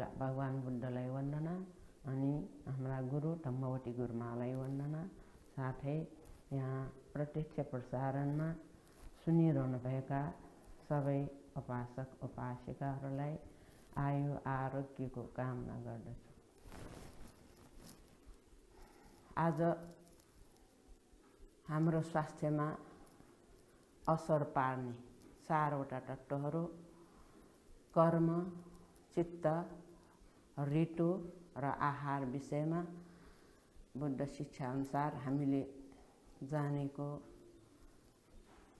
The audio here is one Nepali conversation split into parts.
पहिला भगवान बुद्धलाई वन्दना, अनि हाम्रा गुरु धम्मवती गुरुमालाई वन्दना। साथै यहाँ प्रत्यक्ष प्रसारणमा सुनिरहनुभएका सबै उपासक उपासिकाहरूलाई आयु आरोग्यको कामना गर्दछु। आज हाम्रो स्वास्थ्यमा असर पार्ने 4वटा तत्त्वहरू कर्म, चित्त, ऋतु र आहार विषयमा बुद्ध शिक्षा अनुसार हामीले जानेको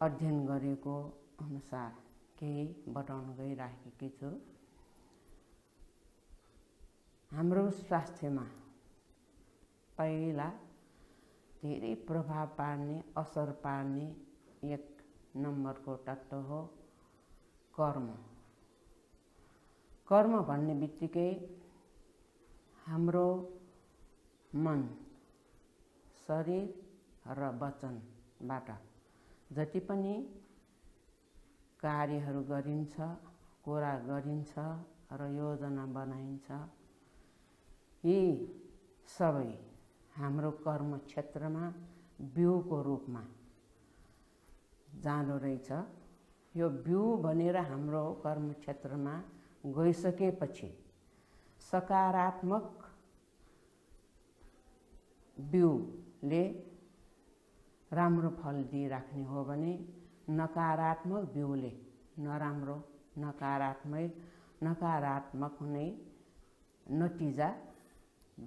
अध्ययन गरेको अनुसार केही बताउन गइराखेकी छु। हाम्रो स्वास्थ्यमा पहिला धेरै प्रभाव पार्ने, असर पार्ने 1 नम्बरको तत्त्व हो कर्म। कर्म भन्ने बित्तिकै हाम्रो मन, शरीर र वचनबाट जति पनि कार्यहरू गरिन्छ, कुरा गरिन्छ र योजना बनाइन्छ, यी सबै हाम्रो कर्म क्षेत्रमा बिउको रूपमा जाँदो रहेछ। यो बिउ भनेर हाम्रो कर्म क्षेत्रमा गइसकेपछि सकारात्मक बिउले राम्रो फल दिइराख्ने हो भने नकारात्मक बिउले नराम्रो नकारात्मक नै नतिजा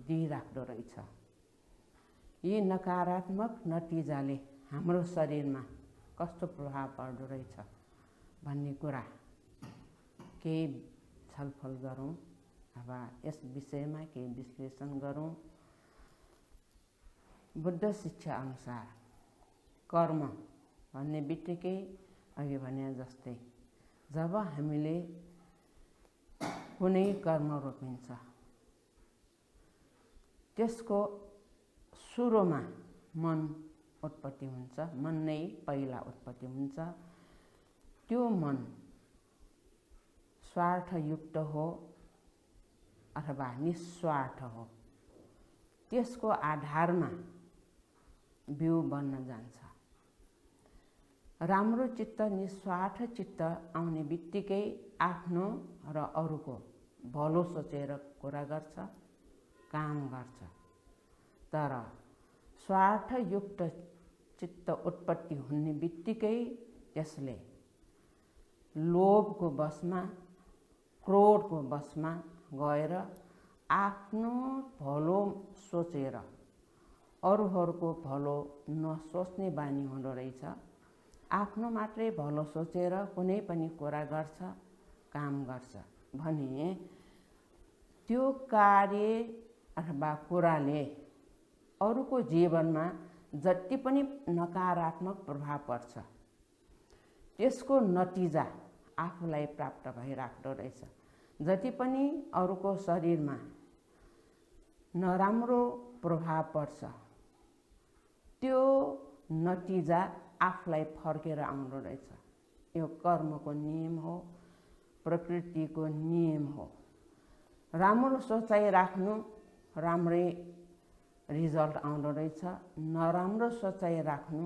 दिइराख्दो रहेछ। यी नकारात्मक नतिजाले हाम्रो शरीरमा कस्तो प्रभाव पर्दो रहेछ भन्ने कुरा केही छलफल गरौँ अथवा यस विषयमा केही विश्लेषण गरौँ। बुद्ध शिक्षा अनुसार कर्म भन्ने बित्तिकै अघि भने जस्तै जब हामीले कुनै कर्म रोपिन्छ त्यसको सुरुमा मन उत्पत्ति हुन्छ, मन नै पहिला उत्पत्ति हुन्छ। त्यो मन स्वार्थयुक्त हो अथवा निस्वार्थ हो, त्यसको आधारमा बिउ बन्न जान्छ। राम्रो चित्त, निस्वार्थ चित्त आउने बित्तिकै आफ्नो र अरूको भलो सोचेर कुरा गर्छ, काम गर्छ। तर स्वार्थयुक्त चित्त उत्पत्ति हुने बित्तिकै त्यसले लोभको वशमा, क्रोधको वशमा गएर आफ्नो भलो सोचेर अरूहरूको भलो नसोच्ने बानी हुँदो रहेछ। आफ्नो मात्रै भलो सोचेर कुनै पनि कुरा गर्छ, काम गर्छ भने त्यो कार्य अथवा कुराले अरूको जीवनमा जति पनि नकारात्मक प्रभाव पर्छ त्यसको नतिजा आफूलाई प्राप्त भइराख्दो रहेछ। जति पनि अरूको शरीरमा नराम्रो प्रभाव पर्छ त्यो नतिजा आफूलाई फर्केर आउँदो रहेछ। यो कर्मको नियम हो, प्रकृतिको नियम हो। राम्रो सोचाइ राख्नु, राम्रै रिजल्ट आउँदो रहेछ। नराम्रो सोचाइ राख्नु,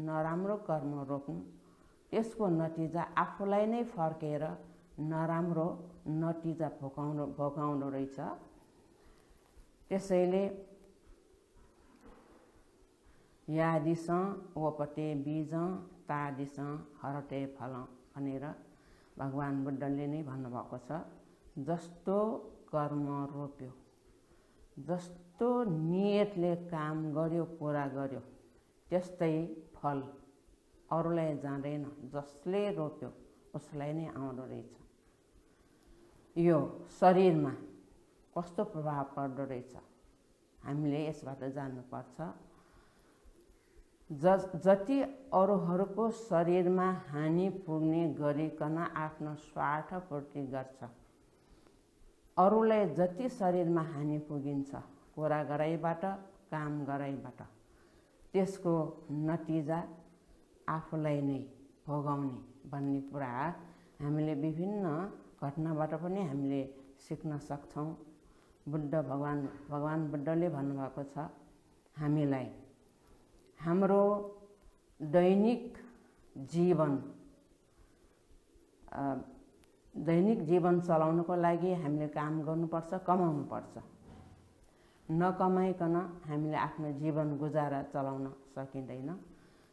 नराम्रो कर्म रोप्नु, त्यसको नतिजा आफूलाई नै फर्केर नराम्रो नतिजा भोगाउँदो रहेछ। त्यसैले यादिसं वपते बीजं तादिसं हरते फलं भनेर भगवान बुद्धले नै भन्नुभएको छ। जस्तो कर्म रोप्यो, जस्तो नियतले काम गर्यो, कुरा गर्यो, त्यस्तै फल अरूलाई जाँदैन, जसले रोप्यो उसलाई नै आउँदो रहेछ। यो शरीरमा कस्तो प्रभाव पर्दो रहेछ हामीले यसबाट जान्नुपर्छ। जति अरूहरूको शरीरमा हानि पुग्ने गरिकन आफ्नो स्वार्थ पूर्ति गर्छ, अरूलाई जति शरीरमा हानि पुगिन्छ कुरा गराइबाट, काम गराइबाट, त्यसको नतिजा आफूलाई नै भोगाउने भन्ने कुरा हामीले विभिन्न घटनाबाट पनि हामीले सिक्न सक्छौँ। भगवान बुद्धले भन्नुभएको छ हामीलाई हाम्रो दैनिक जीवन चलाउनको लागि हामीले काम गर्नुपर्छ, कमाउनुपर्छ। नकमाइकन हामीले आफ्नो जीवन गुजारा चलाउन सकिँदैन।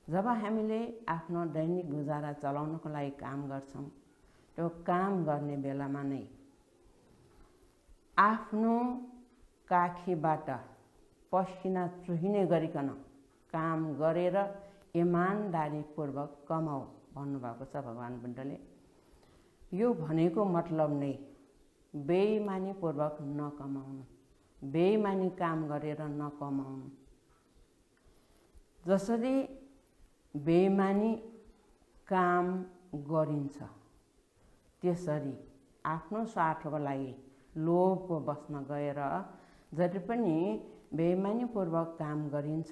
जब हामीले आफ्नो दैनिक गुजारा चलाउनको लागि काम गर्छौँ, त्यो काम गर्ने बेलामा नै आफ्नो काखीबाट पसिना चुहिने गरिकन काम गरेर इमानदारीपूर्वक कमाऊ भन्नुभएको छ भगवान बुद्धले। यो भनेको मतलब नै बेइमानीपूर्वक नकमाउनु, बेइमानी काम गरेर नकमाउनु। जसरी बेइमानी काम गरिन्छ त्यसरी आफ्नो स्वार्थको लागि लोभको बसमा गएर जति पनि बेइमानीपूर्वक काम गरिन्छ,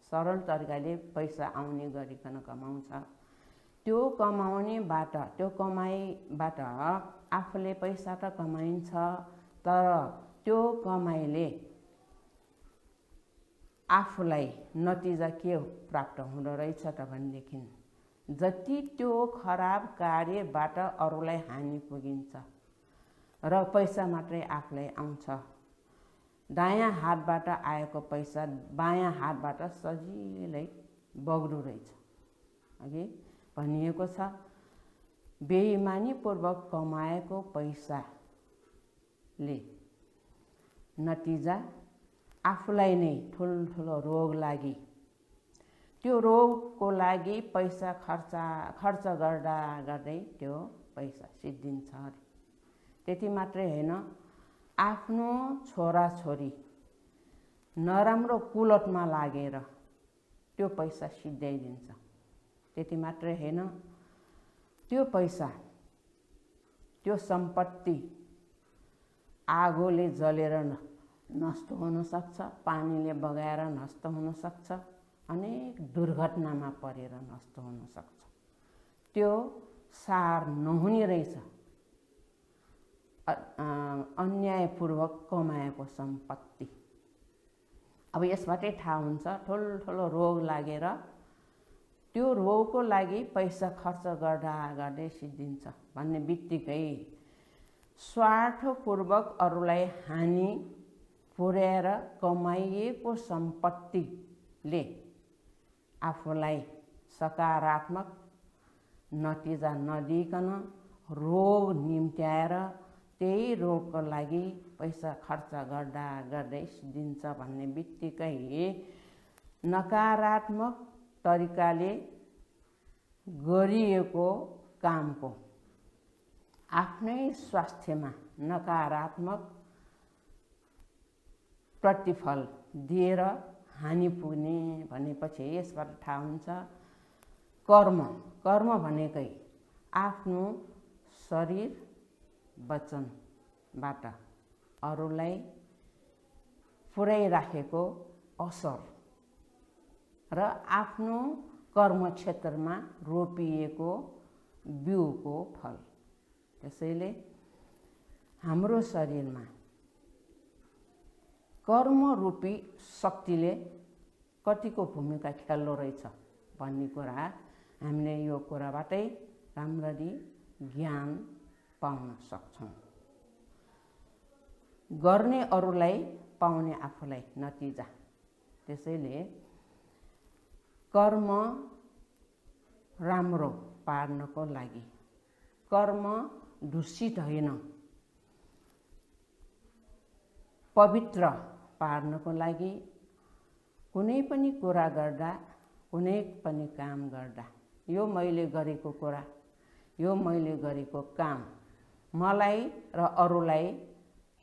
सरल तरिकाले पैसा आउने गरिकन कमाउँछ। त्यो कमाइबाट आफूले पैसा त कमाइन्छ, तर त्यो कमाइले आफूलाई नतिजा के प्राप्त हुँदो रहेछ त भनेदेखि जति त्यो खराब कार्यबाट अरूलाई हानि पुगिन्छ र पैसा मात्रै आफूलाई आउँछ, दायाँ हातबाट आएको पैसा बायाँ हातबाट सजिलै बग्दो रहेछ। अघि भनिएको छ बेइमानीपूर्वक कमाएको पैसाले नतिजा आफूलाई नै ठुल्ठुलो रोग लागि, त्यो रोगको लागि पैसा खर्च गर्दै त्यो पैसा सिद्धिन्छ अरे। त्यति मात्रै होइन, आफ्नो छोराछोरी नराम्रो कुलतमा लागेर त्यो पैसा सिद्ध्याइदिन्छ। त्यति मात्रै होइन, त्यो पैसा, त्यो सम्पत्ति आगोले जलेर नष्ट हुन सक्छ, पानीले बगाएर नष्ट हुन सक्छ, अनेक दुर्घटनामा परेर नष्ट हुन सक्छ। त्यो सार नहुने रहेछ अन्यायपूर्वक कमाएको सम्पत्ति। अब यसबाटै थाहा हुन्छ ठुल्ठुलो रोग लागेर त्यो रोगको लागि पैसा खर्च गर्दै सिद्धिन्छ भन्ने बित्तिकै स्वार्थपूर्वक अरूलाई हानि पुर्याएर कमाइएको सम्पत्तिले आफूलाई सकारात्मक नतिजा नदिइकन रोग निम्त्याएर त्यही रोगको लागि पैसा खर्च गर्दै सिद्धिन्छ भन्ने बित्तिकै नकारात्मक तरिकाले गरिएको कामको आफ्नै स्वास्थ्यमा नकारात्मक प्रतिफल दिएर हानि पुग्ने भनेपछि यसबाट थाहा हुन्छ कर्म भनेकै आफ्नो शरीर वचनबाट अरूलाई पुर्याइराखेको असर र आफ्नो कर्मक्षेत्रमा रोपिएको बिउको फल। त्यसैले हाम्रो शरीरमा कर्मरूपी शक्तिले कतिको भूमिका खेल्दो रहेछ भन्ने कुरा हामीले यो कुराबाटै राम्ररी ज्ञान पाउन सक्छौँ। गर्ने अरूलाई, पाउने आफूलाई नतिजा। त्यसैले कर्म राम्रो पार्नको लागि, कर्म दूषित होइन, पवित्र पार्नको लागि कुनै पनि कुरा गर्दा, कुनै पनि काम गर्दा यो मैले गरेको कुरा, यो मैले गरेको काम मलाई र अरूलाई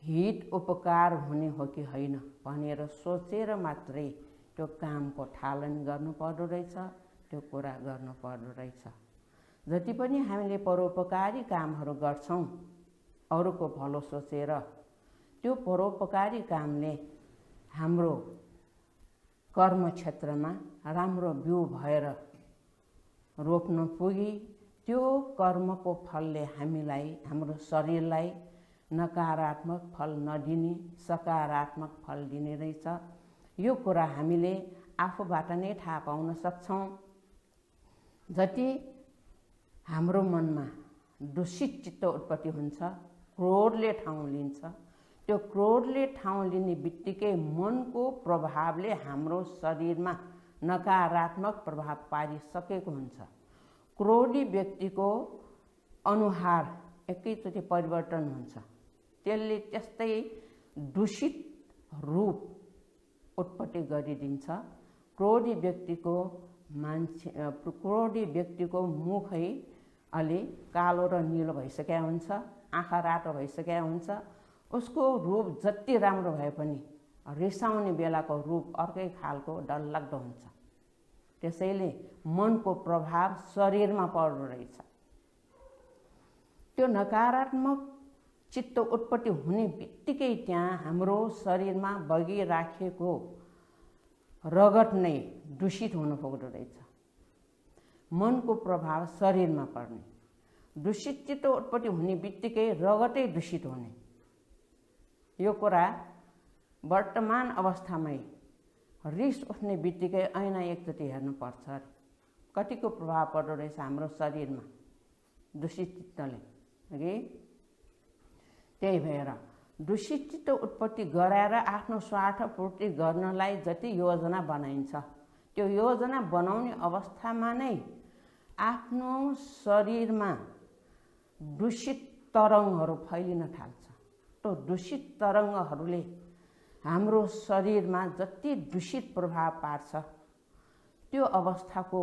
हित उपकार हुने हो कि होइन भनेर सोचेर मात्रै त्यो कामको थालन गर्नुपर्दो रहेछ, त्यो कुरा गर्नुपर्दो रहेछ। जति पनि हामीले परोपकारी कामहरू गर्छौँ अरूको भलो सोचेर, त्यो परोपकारी कामले हाम्रो कर्मक्षेत्रमा राम्रो बिउ भएर रोप्न पुगी त्यो कर्मको फलले हामीलाई, हाम्रो शरीरलाई नकारात्मक फल नदिने सकारात्मक फल दिने रहेछ। यो कुरा हामीले आफूबाट नै थाहा पाउन सक्छौँ। जति हाम्रो मनमा दूषित चित्त उत्पत्ति हुन्छ, क्रोधले ठाउँ लिन्छ, त्यो क्रोधले ठाउँ लिने बित्तिकै मनको प्रभावले हाम्रो शरीरमा नकारात्मक प्रभाव पारिसकेको हुन्छ। क्रोधी व्यक्तिको अनुहार एकैचोटि परिवर्तन हुन्छ। त्यसले त्यस्तै दूषित रूप उत्पत्ति गरिदिन्छ। क्रोधी व्यक्तिको मुखै अलि कालो र निलो भइसकेको हुन्छ, आँखा रातो भइसकेको हुन्छ। उसको रूप जति राम्रो भए पनि रिसाउने बेलाको रूप अर्कै खालको डरलाग्दो हुन्छ। त्यसैले मनको प्रभाव शरीरमा पर्दो रहेछ। त्यो नकारात्मक चित्त उत्पत्ति हुने बित्तिकै त्यहाँ हाम्रो शरीरमा बगिराखेको रगत नै दूषित हुन पुग्दो रहेछ। मनको प्रभाव शरीरमा पर्ने, दूषित चित्त उत्पत्ति हुने बित्तिकै रगतै दूषित हुने, यो कुरा वर्तमान अवस्थामै रिस उठ्ने बित्तिकै ऐना एकचोटि हेर्नुपर्छ। कतिको प्रभाव पर्दो रहेछ हाम्रो शरीरमा दूषित चित्तले, हगि? त्यही भएर दूषित चित्त उत्पत्ति गराएर आफ्नो स्वार्थ पूर्ति गर्नलाई जति योजना बनाइन्छ, त्यो योजना बनाउने अवस्थामा नै आफ्नो शरीरमा दूषित तरङ्गहरू फैलिन थाल्छ। त्यो दूषित तरङ्गहरूले हाम्रो शरीरमा जति दूषित प्रभाव पार्छ, त्यो अवस्थाको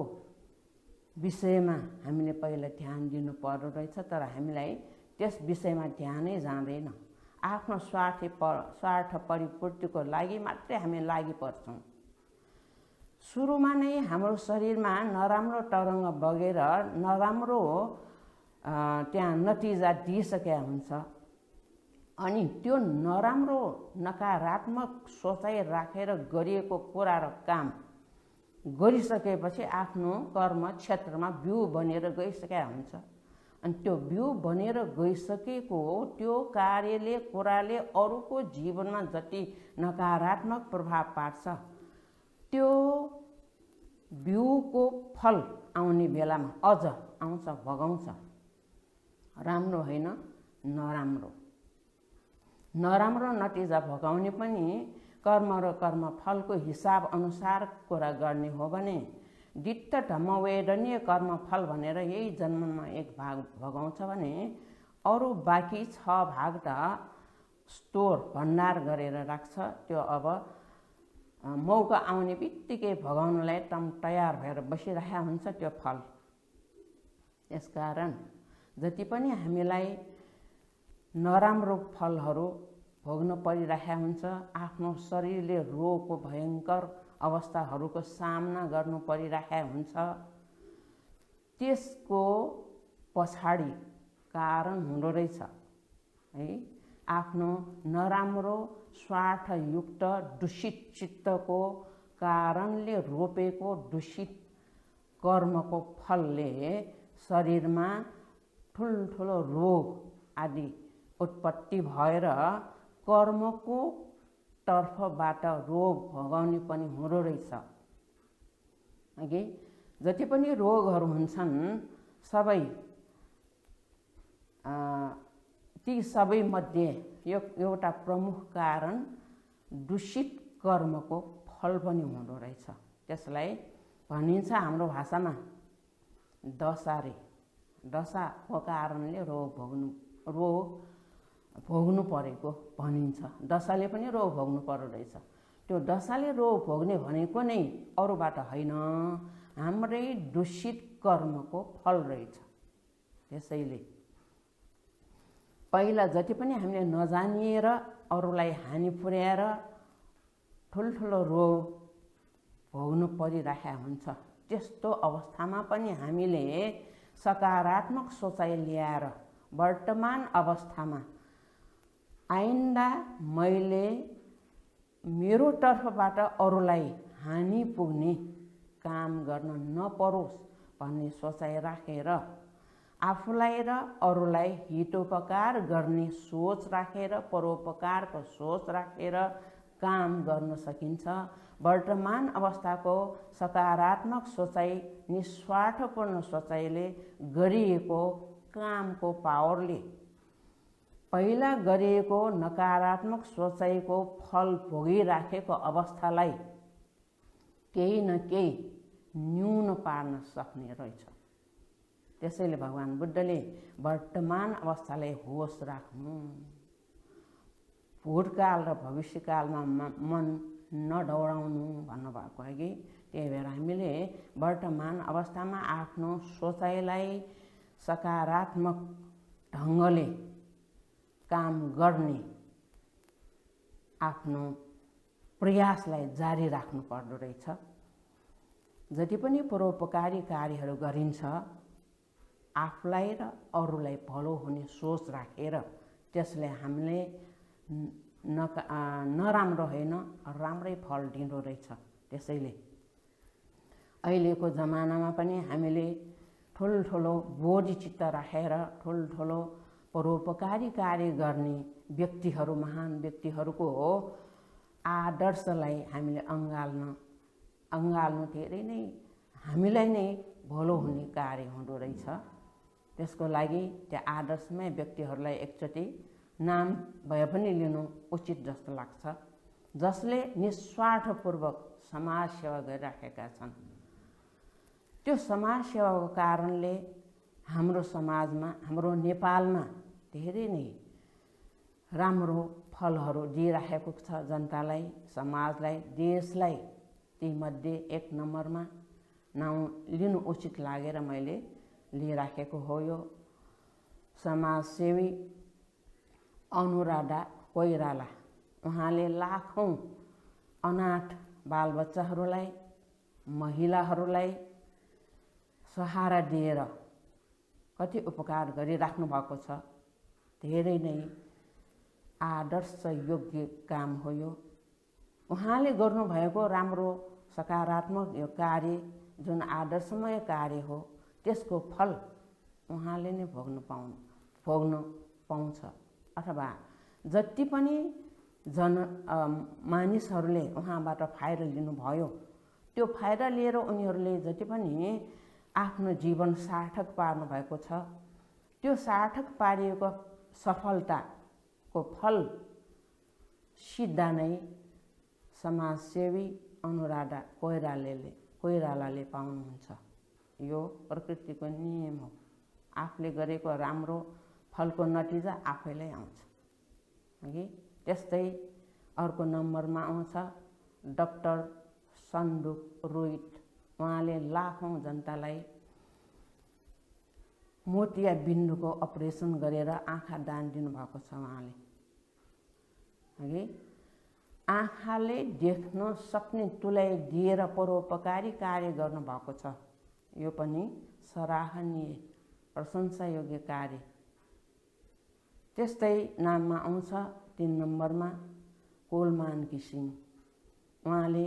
विषयमा हामीले पहिला ध्यान दिनु पर्दो रहेछ। तर हामीलाई त्यस विषयमा ध्यानै जाँदैन। आफ्नो स्वार्थ परिपूर्तिको लागि मात्रै हामी लागि पर्छौँ। सुरुमा नै हाम्रो शरीरमा नराम्रो तरङ्ग बगेर नराम्रो त्यहाँ नतिजा दिइसकेका हुन्छ। अनि त्यो नराम्रो नकारात्मक सोचाइ राखेर गरिएको कुरा र काम गरिसकेपछि आफ्नो कर्म क्षेत्रमा बिउ बनेर गइसकेका हुन्छ। अनि त्यो बिउ बनेर गइसकेको त्यो कार्यले कुराले अरूको जीवनमा जति नकारात्मक प्रभाव पार्छ, त्यो बिउको फल आउने बेलामा अझ आउँछ, भगाउँछ। राम्रो होइन, नराम्रो नतिजा भगाउने पनि कर्म र कर्मफलको हिसाब अनुसार कुरा गर्ने हो भने दित्त धम्म वेदनीय कर्मफल भनेर यही जन्ममा एक भाग भगाउँछ भने अरू बाँकी 6 भाग त स्टोर भण्डार गरेर राख्छ। त्यो अब मौका आउने बित्तिकै भगाउनलाई तम तयार भएर बसिरहेको हुन्छ त्यो फल। यसकारण जति पनि हामीलाई नराम्रो फलहरू भोग्न परिरहेको हुन्छ, आफ्नो शरीरले रोगको भयङ्कर अवस्थाहरूको सामना गर्नु परिरहेको हुन्छ, त्यसको पछाडि कारण हुँदो रहेछ है आफ्नो नराम्रो स्वार्थयुक्त दूषित चित्तको कारणले रोपेको दूषित कर्मको फलले शरीरमा ठुल्ठुलो रोग आदि उत्पत्ति भएर कर्मको तर्फबाट रोग भगाउने पनि हुँदो रहेछ। अघि जति पनि रोगहरू हुन्छन् सबै ती सबै मध्ये एउटा प्रमुख कारण दूषित कर्मको फल पनि हुँदो रहेछ। त्यसलाई भनिन्छ हाम्रो भाषामा दशा दशाको कारणले रोग भोग्नु परेको भनिन्छ। दशाले पनि रोग भोग्नु पर्दो रहेछ। त्यो दशाले रोग भोग्ने भनेको नै अरूबाट होइन, हाम्रै दूषित कर्मको फल रहेछ। त्यसैले पहिला जति पनि हामीले नजानिएर अरूलाई हानि पुर्याएर ठुल्ठुलो रोग भोग्नु परिरहेको हुन्छ, त्यस्तो अवस्थामा पनि हामीले सकारात्मक सोचाइ ल्याएर वर्तमान अवस्थामा आइन्दा मैले मेरो तर्फबाट अरूलाई हानि पुग्ने काम गर्न नपरोस् भन्ने सोचाइ राखेर आफूलाई र अरूलाई हितोपकार गर्ने सोच राखेर, परोपकारको सोच राखेर काम गर्न सकिन्छ। वर्तमान अवस्थाको सकारात्मक सोचाइ, निस्वार्थपूर्ण सोचाइले गरिएको कामको पावरले पहिला गरिएको नकारात्मक सोचाइको फल भोगिराखेको अवस्थालाई केही न केही न्यून पार्न सक्ने रहेछ। त्यसैले भगवान् बुद्धले वर्तमान अवस्थालाई होस राख्नु, भूतकाल र भविष्यकालमा मन नदौडाउनु भन्नुभएको है कि। त्यही भएर हामीले वर्तमान अवस्थामा आफ्नो सोचाइलाई सकारात्मक ढङ्गले काम गर्ने आफ्नो प्रयासलाई जारी राख्नु पर्दो रहेछ। जति पनि परोपकारी कार्यहरू गरिन्छ, आफूलाई र अरूलाई भलो हुने सोच राखेर त्यसले हामीले नराम्रो होइन राम्रै फल दिँदो रहेछ। त्यसैले अहिलेको जमानामा पनि हामीले ठुल्ठुलो बोधिचित्त राखेर ठुल्ठुलो परोपकारी कार्य गर्ने व्यक्तिहरू, महान व्यक्तिहरूको आदर्शलाई हामीले अँगाल्नु धेरै नै हामीलाई नै भलो हुने कार्य हुँदो रहेछ। त्यसको लागि त्यो आदर्शमय व्यक्तिहरूलाई एकचोटि नाम भए पनि लिनु उचित जस्तो लाग्छ, जसले निस्वार्थपूर्वक समाज सेवा गरिराखेका छन्। त्यो समाज सेवाको कारणले हाम्रो समाजमा, हाम्रो नेपालमा धेरै नै राम्रो फलहरू दिइराखेको छ जनतालाई, समाजलाई, देशलाई। तीमध्ये एक नम्बरमा नाउँ लिनु उचित लागेर मैले लिइराखेको हो यो समाजसेवी अनुराधा कोइराला। उहाँले लाखौँ अनाथ बालबच्चाहरूलाई, महिलाहरूलाई सहारा दिएर कति उपकार गरिराख्नु भएको छ। धेरै नै आदर्श योग्य काम हो यो। उहाँले गर्नुभएको राम्रो सकारात्मक यो कार्य जुन आदर्शमय कार्य हो, त्यसको फल उहाँले नै भोग्न पाउँछ। अथवा जति पनि मानिसहरूले उहाँबाट फाइदा लिनुभयो, त्यो फाइदा लिएर उनीहरूले जति पनि आफ्नो जीवन सार्थक पार्नु भएको छ, त्यो सार्थक पारिएको सफलताको फल सिधा नै समाजसेवी अनुराधा कोइरालाले पाउनुहुन्छ। यो प्रकृतिको नियम हो। आफूले गरेको राम्रो फलको नतिजा आफैलाई आउँछ है। त्यस्तै अर्को नम्बरमा आउँछ डाक्टर सन्दुक रोहित। उहाँले लाखौँ जनतालाई मोतियाबिन्दुको अपरेसन गरेर आँखा दान दिनुभएको छ उहाँले है। आँखाले देख्न सक्ने तुल्याइ दिएर परोपकारी कार्य गर्नुभएको छ। यो पनि सराहनीय, प्रशंसायोग्य कार्य। त्यस्तै नाममा आउँछ 3 नम्बरमा कोलमान किसिङ। उहाँले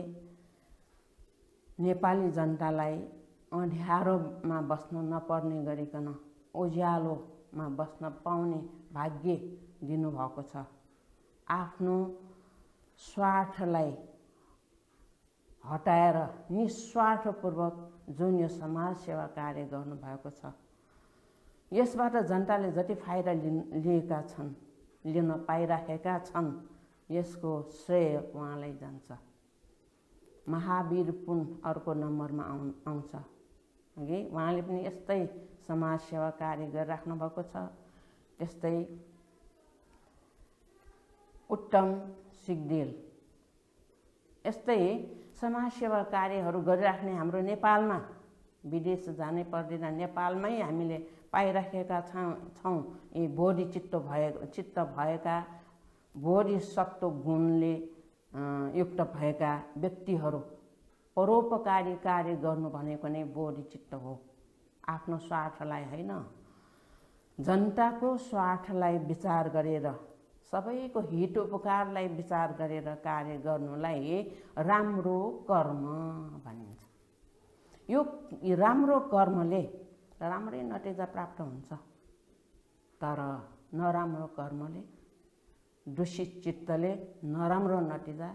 नेपाली जनतालाई अँध्यारोमा बस्न नपर्ने गरिकन उज्यालोमा बस्न पाउने भाग्य दिनुभएको छ। आफ्नो स्वार्थलाई हटाएर निस्वार्थपूर्वक जुन यो समाज सेवा कार्य गर्नुभएको छ, यसबाट जनताले जति फाइदा लिएका छन्, लिन पाइराखेका छन्, यसको श्रेय उहाँलाई जान्छ। महावीर पुन अर्को नम्बरमा आउँछ है। उहाँले पनि यस्तै समाज सेवा कार्य गरिराख्नु भएको छ। त्यस्तै उत्तम सिग्देल। यस्तै समाजसेवा कार्यहरू गरिराख्ने हाम्रो नेपालमा, विदेश जानै पर्दैन, नेपालमै हामीले पाइराखेका छौँ। यी चित्त भएका बोधिसत्व गुणले युक्त भएका व्यक्तिहरू। परोपकारी कार्य गर्नु भनेको नै बोधिचित्त हो। आफ्नो स्वार्थलाई होइन, जनताको स्वार्थलाई विचार गरेर, सबैको हित उपकारलाई विचार गरेर कार्य गर्नुलाई राम्रो कर्म भनिन्छ। यो राम्रो कर्मले र राम्रै नतिजा प्राप्त हुन्छ। तर नराम्रो कर्मले, दूषित चित्तले नराम्रो नतिजा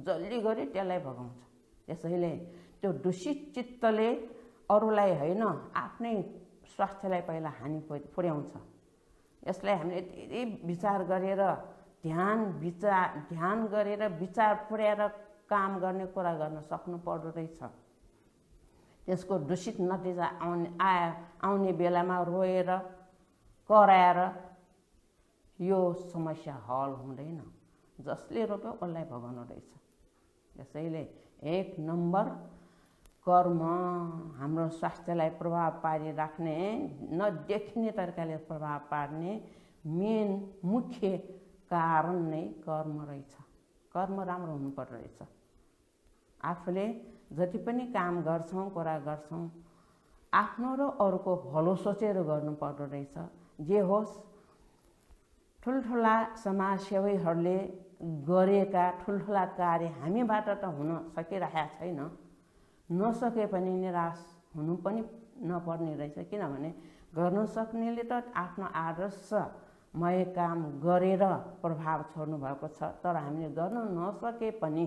जल्दी गरी त्यसलाई भगाउँछ। त्यसैले त्यो दूषित चित्तले अरूलाई होइन आफ्नै स्वास्थ्यलाई पहिला हानि पुर्याउँछ। यसलाई हामीले धेरै विचार गरेर ध्यान गरेर विचार पुर्याएर काम गर्ने कुरा गर्न सक्नु पर्दो रहेछ। त्यसको दूषित नतिजा आउने बेलामा रोएर कराएर यो समस्या हल हुँदैन। जसले रोप्यो उसलाई भगाउनु रहेछ। त्यसैले 1 नम्बर कर्म हाम्रो स्वास्थ्यलाई प्रभाव पारिराख्ने, नदेखिने तरिकाले प्रभाव पार्ने मुख्य कारण नै कर्म रहेछ। कर्म राम्रो हुनुपर्दो रहेछ। आफूले जति पनि काम गर्छौँ, कुरा गर्छौँ, आफ्नो र अरूको भलो सोचेर गर्नुपर्दो रहेछ। जे होस्, ठुल्ठुला समाजसेवीहरूले गरेका ठुल्ठुला कार्य हामीबाट त हुन सकिरहेको छैन। नसके पनि निराश हुनु पनि नपर्ने रहेछ। किनभने गर्न सक्नेले त आफ्नो आदर्शमय काम गरेर प्रभाव छोड्नु भएको छ। तर हामीले गर्न नसके पनि,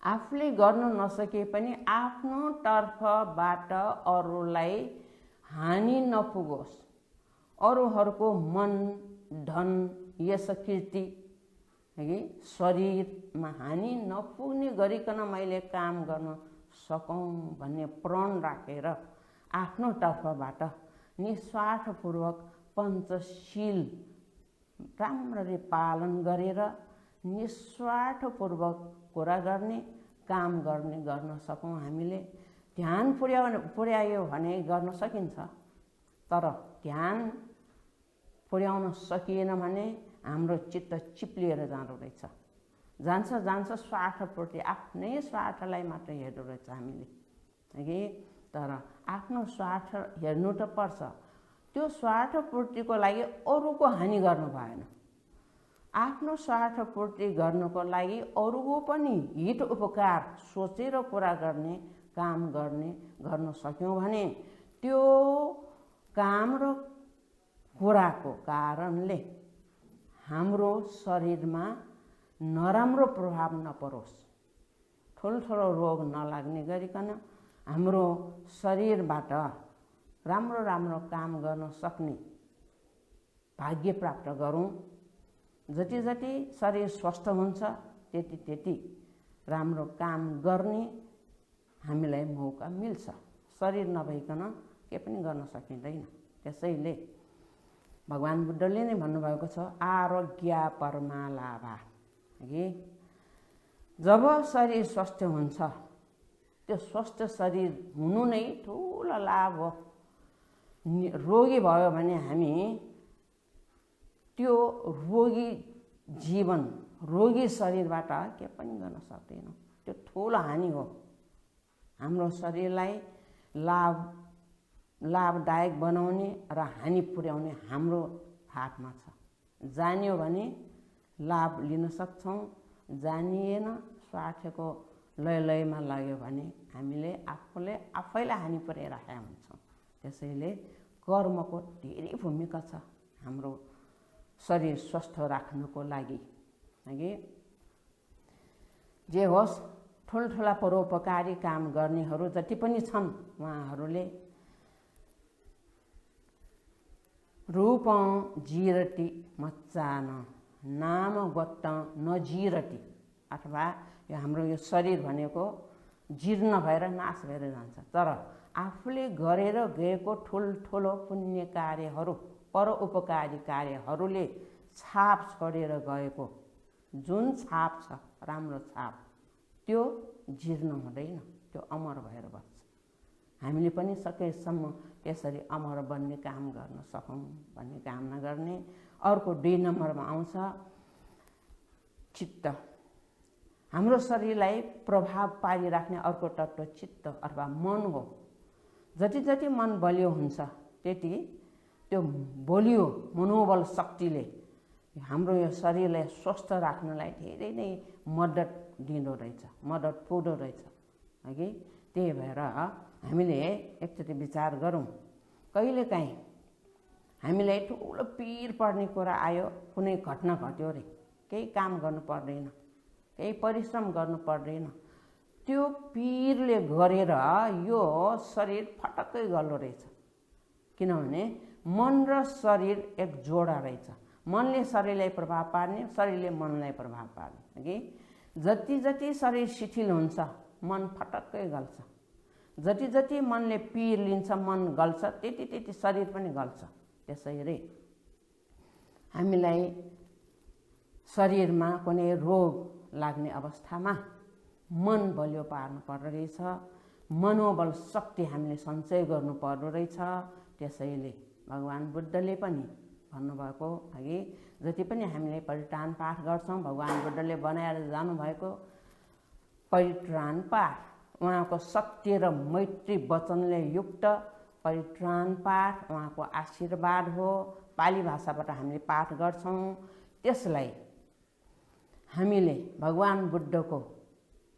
आफूले गर्न नसके पनि आफ्नो तर्फबाट अरूलाई हानि नपुगोस्, अरूहरूको मन, धन, यश, कीर्ति, शरीरमा हानि नपुग्ने गरिकन मैले काम गर्न सकौँ भन्ने प्रण राखेर आफ्नो तर्फबाट निस्वार्थपूर्वक पञ्चशील राम्ररी पालन गरेर निस्वार्थपूर्वक कुरा गर्ने, काम गर्न सकौँ। हामीले ध्यान पुर्यायो भने गर्न सकिन्छ। तर ध्यान पुर्याउन सकिएन भने हाम्रो चित्त चिप्लिएर जाँदो रहेछ। जान्छ स्वार्थप्रति, आफ्नै स्वार्थलाई मात्र हेर्दो रहेछ हामीले। तर आफ्नो स्वार्थ हेर्नु त पर्छ। त्यो स्वार्थपूर्तिको लागि अरूको हानि गर्नु भएन। आफ्नो स्वार्थपूर्ति गर्नको लागि अरूको पनि हित उपकार सोचेर कुरा गर्ने, काम गर्न सक्यौँ भने त्यो काम र कुराको कारणले हाम्रो शरीरमा नराम्रो प्रभाव नपरोस्, ठुल्ठुलो रोग नलाग्ने गरिकन हाम्रो शरीरबाट राम्रो काम गर्न सक्ने भाग्य प्राप्त गरौँ। जति शरीर स्वस्थ हुन्छ त्यति राम्रो काम गर्ने हामीलाई मौका मिल्छ। शरीर नभइकन के पनि गर्न सकिँदैन। त्यसैले भगवान बुद्धले नै भन्नुभएको छ, आरोग्य परमा लाभा। जब शरीर स्वस्थ हुन्छ, त्यो स्वस्थ शरीर हुनु नै ठुलो लाभ हो। रोगी भयो भने हामी त्यो रोगी जीवन, रोगी शरीरबाट के पनि गर्न सक्दैनौँ। त्यो ठुलो हानि हो। हाम्रो शरीरलाई लाभदायक बनाउने र हानि पुर्याउने हाम्रो हातमा छ। जान्यो भने लाभ लिन सक्छौँ, जानिएन स्वार्थको लयमा लाग्यो भने हामीले आफैलाई हानि पुर्याइरहेका हुन्छौँ। त्यसैले कर्मको धेरै भूमिका छ हाम्रो शरीर स्वस्थ राख्नको लागि। जे होस्, ठुल्ठुला परोपकारी काम गर्नेहरू जति पनि छन्, उहाँहरूले रूपं जीरति मच्चान नाम गोत्तं नजीरति, अथवा हाम्रो यो शरीर भनेको जीर्ण भएर नाश भएर जान्छ। तर आफूले गरेर गएको ठुल्ठुलो पुण्य कार्यहरू, परोपकारी कार्यहरूले छाप छोडेर गएको जुन छाप छ, राम्रो छाप, त्यो जीर्ण हुँदैन, त्यो अमर भएर बस्छ। हामीले पनि सकेसम्म त्यसरी अमर बन्ने काम गर्न सकौँ भन्ने कामना गर्ने। अर्को 2 नम्बरमा आउँछ चित्त। हाम्रो शरीरलाई प्रभाव पारिराख्ने अर्को तत्त्व चित्त अथवा मन हो। जति मन बलियो हुन्छ त्यति त्यो बलियो मनोबल शक्तिले हाम्रो यो शरीरलाई स्वस्थ राख्नलाई धेरै नै मद्दत दिँदो रहेछ, मद्दत पुग्दो रहेछ। त्यही भएर हामीले एकचोटि विचार गरौँ। कहिलेकाहीँ हामीलाई ठुलो पीर पर्ने कुरा आयो, कुनै घटना घट्यो रे, केही काम गर्नु पर्दैन, केही परिश्रम गर्नु पर्दैन, त्यो पीरले गरेर यो शरीर फटक्कै गल्दो रहेछ। किनभने मन र शरीर एक जोडा रहेछ। मनले शरीरलाई प्रभाव पार्ने, शरीरले मनलाई प्रभाव पार्ने कि जति जति शरीर शिथिल हुन्छ मन फटक्कै गल्छ। जति जति मनले पीर लिन्छ मन गल्छ, त्यति त्यति शरीर पनि गल्छ। त्यसैले हामीलाई शरीरमा कुनै रोग लाग्ने अवस्थामा मन बलियो पार्नु पर्दो रहेछ, मनोबल शक्ति हामीले सञ्चय गर्नु पर्दो रहेछ। त्यसैले भगवान् बुद्धले पनि भन्नुभएको अघि जति पनि हामीले परित्राण पाठ गर्छौँ, भगवान् बुद्धले बनाएर जानुभएको परित्राण पाठ, उहाँको सत्य र मैत्री वचनले युक्त परित्राण पाठ उहाँको आशीर्वाद हो। पाली भाषाबाट हामीले पाठ गर्छौँ, त्यसलाई हामीले भगवान् बुद्धको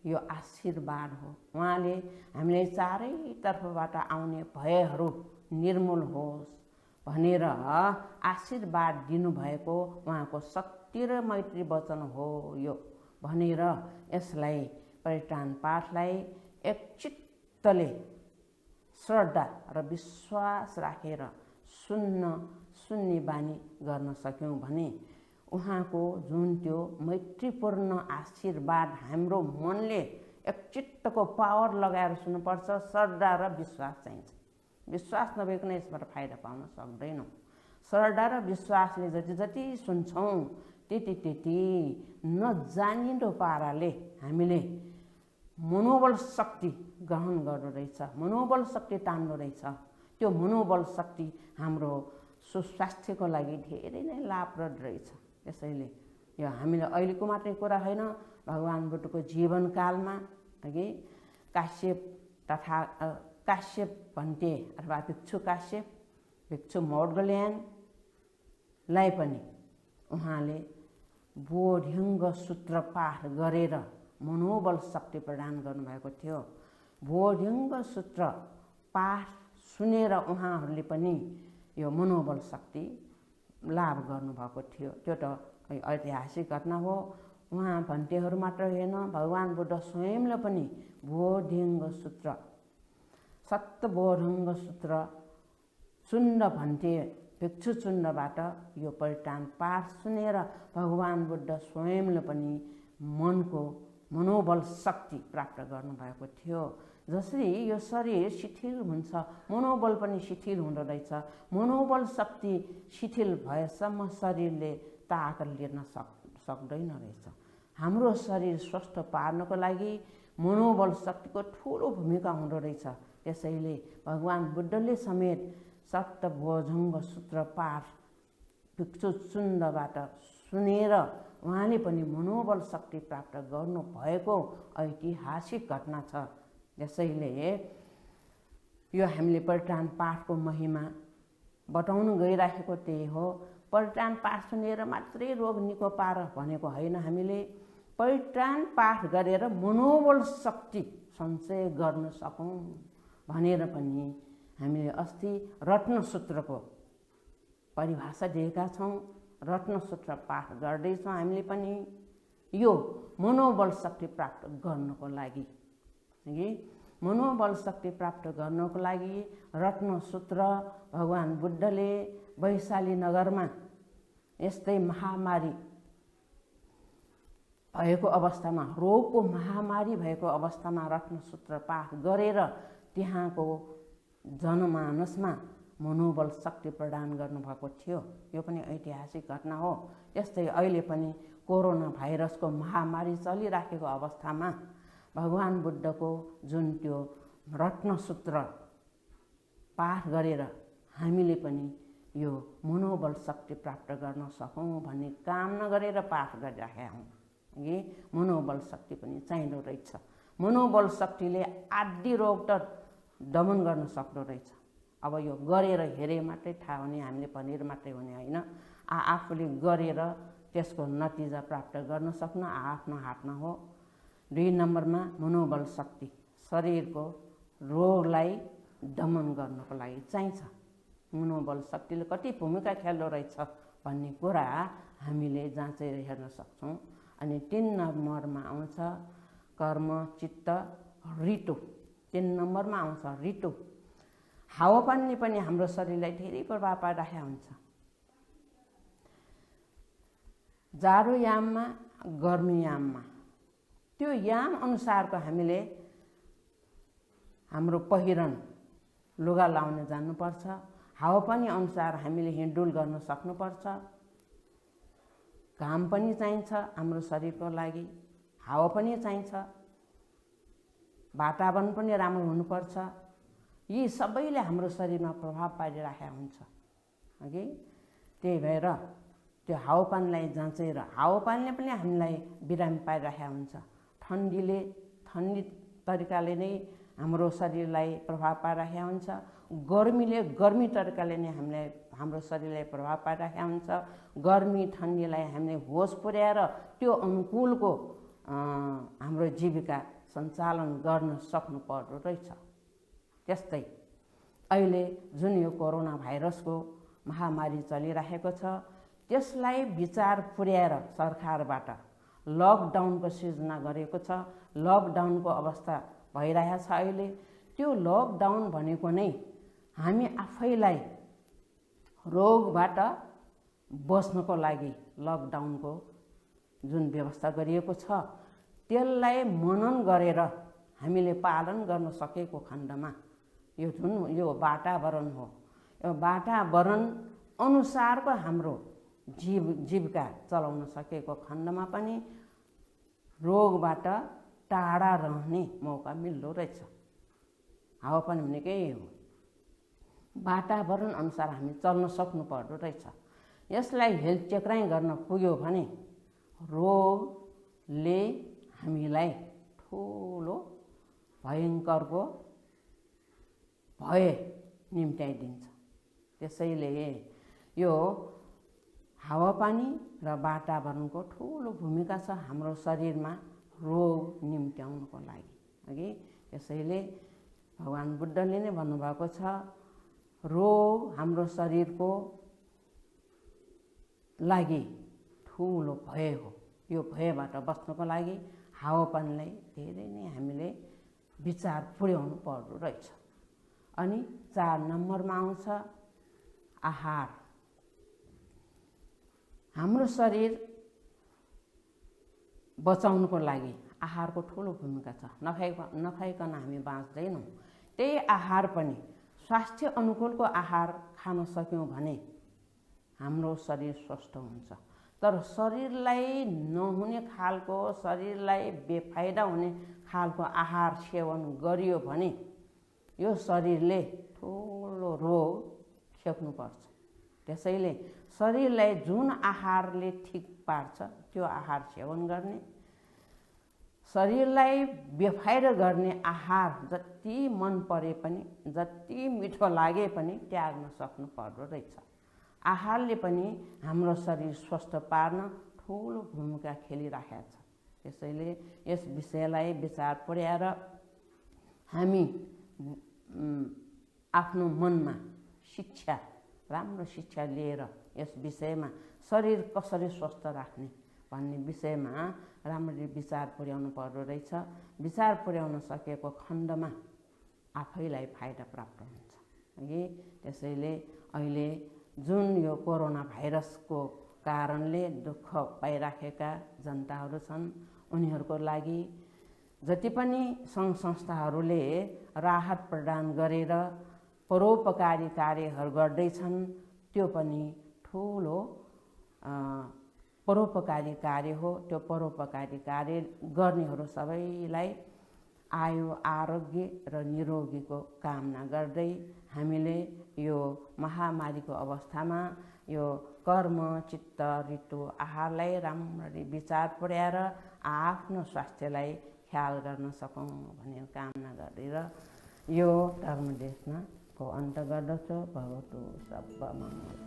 यो आशीर्वाद हो। उहाँले हामीले चारैतर्फबाट आउने भयहरू निर्मूल होस् भनेर आशीर्वाद दिनुभएको उहाँको सत्य र मैत्री वचन हो यो भनेर यसलाई परित्राण पाठलाई एक चित्तले श्रद्धा र विश्वास राखेर सुन्ने बानी गर्न सक्यौँ भने उहाँको जुन त्यो मैत्रीपूर्ण आशीर्वाद हाम्रो मनले एक चित्तको पावर लगाएर सुन्नुपर्छ। श्रद्धा र विश्वास चाहिन्छ। विश्वास नभइकन यसबाट फाइदा पाउन सक्दैनौँ। श्रद्धा र विश्वासले जति जति सुन्छौँ त्यति त्यति नजानिदो पाराले हामीले मनोबल शक्ति ग्रहण गर्दो रहेछ, मनोबल शक्ति तान्दो रहेछ। त्यो मनोबल शक्ति हाम्रो सुस्वास्थ्यको लागि धेरै नै लाभप्रद रहेछ। त्यसैले यो हामीले अहिलेको मात्रै कुरा होइन, भगवान् बुद्धको जीवनकालमा अघि काश्यप भन्टे अथवा भिक्षु काश्यप, भिक्षु मौद्गल्यानलाई पनि उहाँले बोध्यङ्ग सूत्र पाठ गरेर मनोबल शक्ति प्रदान गर्नुभएको थियो। बोध्यङ्ग सूत्र पाठ सुनेर उहाँहरूले पनि यो मनोबल शक्ति लाभ गर्नुभएको थियो। त्यो त ऐतिहासिक घटना हो। उहाँ भन्टेहरू मात्र होइन, भगवान् बुद्ध स्वयंले पनि बोध्यङ्ग सूत्र, सप्तबोधङ्ग सूत्र चुण्ड भन्टे भिक्षु चुण्डबाट यो परित्राण पाठ सुनेर भगवान् बुद्ध स्वयंले पनि मनको मनोबल शक्ति प्राप्त गर्नुभएको थियो। जसरी यो शरीर शिथिल हुन्छ, मनोबल पनि शिथिल हुँदो रहेछ। मनोबल शक्ति शिथिल भएसम्म शरीरले ताकत लिन सक्दैन रहेछ। हाम्रो शरीर स्वस्थ पार्नको लागि मनोबल शक्तिको ठुलो भूमिका हुँदो रहेछ। त्यसैले भगवान् बुद्धले समेत सप्तभुजङ्ग सूत्र पाठ भिक्षु चुण्डबाट सुनेर उहाँले पनि मनोबल शक्ति प्राप्त गर्नु भएको ऐतिहासिक घटना छ। त्यसैले यो हामीले परित्राण पाठको महिमा बताउनु गइराखेको त्यही हो। परित्राण पाठ सुनेर मात्रै रोग निको पार भनेको होइन, हामीले परित्राण पाठ गरेर मनोबल शक्ति सञ्चय गर्न सकौँ भनेर पनि हामीले अस्ति रत्नसूत्रको परिभाषा दिएका छौँ। रत्नसूत्र पाठ गर्दैछौँ हामीले पनि यो मनोबल शक्ति प्राप्त गर्नको लागि। मनोबल शक्ति प्राप्त गर्नको लागि रत्नसूत्र भगवान् बुद्धले वैशाली नगरमा यस्तै महामारी भएको अवस्थामा, रोगको महामारी भएको अवस्थामा रत्नसूत्र पाठ गरेर त्यहाँको जनमानसमा मनोबल शक्ति प्रदान गर्नुभएको थियो। यो पनि ऐतिहासिक घटना हो। त्यस्तै अहिले पनि कोरोना भाइरसको महामारी चलिराखेको अवस्थामा भगवान् बुद्धको जुन त्यो रत्नसूत्र पाठ गरेर हामीले पनि यो मनोबल शक्ति प्राप्त गर्न सकौँ भन्ने कामना गरेर पाठ गरिराखेका हौँ। मनोबल शक्ति पनि चाहिँदो रहेछ। मनोबल शक्तिले आदि रोग त दमन गर्न सक्दो रहेछ। अब यो गरेर हेरे मात्रै थाहा हुने, हामीले भनेर मात्रै हुने होइन। आफूले गरेर त्यसको नतिजा प्राप्त गर्न सक्नु आफ्नो हातमा हो। 2 नम्बरमा मनोबल शक्ति शरीरको रोगलाई दमन गर्नको लागि चाहिन्छ। मनोबल शक्तिले कति भूमिका खेल्दो रहेछ भन्ने कुरा हामीले जाँचेर हेर्न सक्छौँ। अनि 3 नम्बरमा आउँछ कर्म, चित्त, ऋतु। 3 नम्बरमा आउँछ ऋतु। हावापानीले पनि हाम्रो शरीरलाई धेरै प्रभाव पारिरहेको हुन्छ। जाडो याममा, गर्मी याममा त्यो याम अनुसारको हामीले हाम्रो पहिरन लुगा लाउन जान्नुपर्छ। हावापानी अनुसार हामीले हिँडडुल गर्न सक्नुपर्छ। घाम पनि चाहिन्छ हाम्रो शरीरको लागि, हावा पनि चाहिन्छ, वातावरण पनि राम्रो हुनुपर्छ। यी सबैले हाम्रो शरीरमा प्रभाव पारिरहेको हुन्छ अघि। त्यही भएर त्यो हावापानीलाई जाँचेर, हावापानीले पनि हामीलाई बिरामी पारिरहेको हुन्छ। ठन्डी तरिकाले नै हाम्रो शरीरलाई प्रभाव पारिरहेको हुन्छ। गर्मीले गर्मी तरिकाले नै हाम्रो शरीरलाई प्रभाव पारिरहेको हुन्छ। गर्मी ठन्डीलाई हामीले होस पुर्याएर त्यो अनुकूलको हाम्रो जीविका सञ्चालन गर्न सक्नु पर्दो रहेछ। त्यस्तै अहिले जुन यो कोरोना भाइरसको महामारी चलिरहेको छ, त्यसलाई विचार पुर्याएर सरकारबाट लकडाउनको सिर्जना गरेको छ। लकडाउनको अवस्था भइरहेको छ अहिले। त्यो लकडाउन भनेको नै हामी आफैलाई रोगबाट बस्नको लागि लकडाउनको जुन व्यवस्था गरिएको छ, त्यसलाई मनन गरेर हामीले पालन गर्न सकेको खण्डमा यो वातावरण हो, यो वातावरण अनुसारको हाम्रो जीविका चलाउन सकेको खण्डमा पनि रोगबाट टाढा रहने मौका मिल्दो रहेछ। हावापानी भनेकै हो, वातावरण अनुसार हामी चल्न सक्नु पर्दो रहेछ। यसलाई हेलचेक्राइ गर्न पुग्यो भने रोगले हामीलाई ठुलो भयङ्करको भय निम्त्याइदिन्छ। त्यसैले यो हावापानी र वातावरणको ठुलो भूमिका छ हाम्रो शरीरमा रोग निम्त्याउनको लागि अघि। त्यसैले भगवान् बुद्धले नै भन्नुभएको छ, रोग हाम्रो शरीरको लागि ठुलो भय हो। यो भयबाट बस्नको लागि हावापानीलाई धेरै नै हामीले विचार पुर्याउनु पर्दो रहेछ। अनि 4 नम्बरमा आउँछ आहार। हाम्रो शरीर बचाउनको लागि आहारको ठुलो भूमिका छ। नखाइकन हामी बाँच्दैनौँ। त्यही आहार पनि स्वास्थ्य अनुकूलको आहार खान सक्यौँ भने हाम्रो शरीर स्वस्थ हुन्छ। तर शरीरलाई नहुने खालको, शरीरलाई बेफाइदा हुने खालको आहार सेवन गरियो भने यो शरीरले ठुलो रोग खेप्नुपर्छ। त्यसैले शरीरलाई जुन आहारले ठिक पार्छ त्यो आहार सेवन गर्ने, शरीरलाई बेफाइदा गर्ने आहार जति मन परे पनि, जति मिठो लागे पनि त्याग्न सक्नु पर्दो रहेछ। आहारले पनि हाम्रो शरीर स्वस्थ पार्न ठुलो भूमिका खेलिरहेको छ। त्यसैले यस विषयलाई विचार पुर्याएर हामी आफ्नो मनमा शिक्षा, राम्रो शिक्षा लिएर यस विषयमा शरीर कसरी स्वस्थ राख्ने भन्ने विषयमा राम्ररी विचार पुर्याउनु पर्दो रहेछ। विचार पुर्याउन सकेको खण्डमा आफैलाई फाइदा प्राप्त हुन्छ है। त्यसैले अहिले जुन यो कोरोना भाइरसको कारणले दुःख पाइराखेका जनताहरू छन्, उनीहरूको लागि जति पनि सङ्घ संस्थाहरूले राहत प्रदान गरेर परोपकारी कार्यहरू गर्दैछन्, त्यो पनि ठुलो परोपकारी कार्य हो। त्यो परोपकारी कार्य गर्नेहरू सबैलाई आयु, आरोग्य र निरोगीको कामना गर्दै हामीले यो महामारीको अवस्थामा यो कर्म, चित्त, ऋतु, आहारलाई राम्ररी विचार पुर्याएर आफ्नो स्वास्थ्यलाई ख्याल गर्न सकौँ भन्ने कामना गरेर यो धर्म देशनाको अन्त गर्दछु। भगवतु सर्वमङ्गल।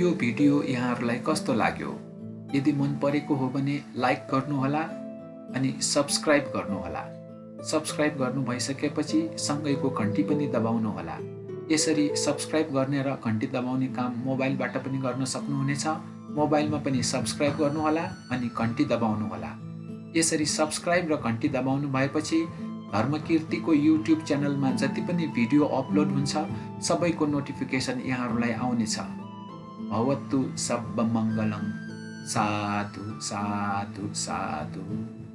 यो भिडियो यहाँहरूलाई कस्तो लाग्यो? यदि मन परेको हो भने लाइक गर्नुहोला अनि सब्स्क्राइब गर्नुहोला। सब्स्क्राइब गर्नु भइसकेपछि सँगैको घन्टी पनि दबाउनुहोला। यसरी सब्स्क्राइब गर्ने र घन्टी दबाउने काम मोबाइलबाट पनि गर्न सक्नुहुनेछ। मोबाइलमा पनि सब्स्क्राइब गर्नुहोला अनि घन्टी दबाउनुहोला। यसरी सब्स्क्राइब र घन्टी दबाउनु भएपछि धर्मकीर्तिको युट्युब च्यानलमा जति पनि भिडियो अपलोड हुन्छ सबैको नोटिफिकेसन यहाँहरूलाई आउनेछ। भवतु सब मङ्गलम्। साधु साधु साधु।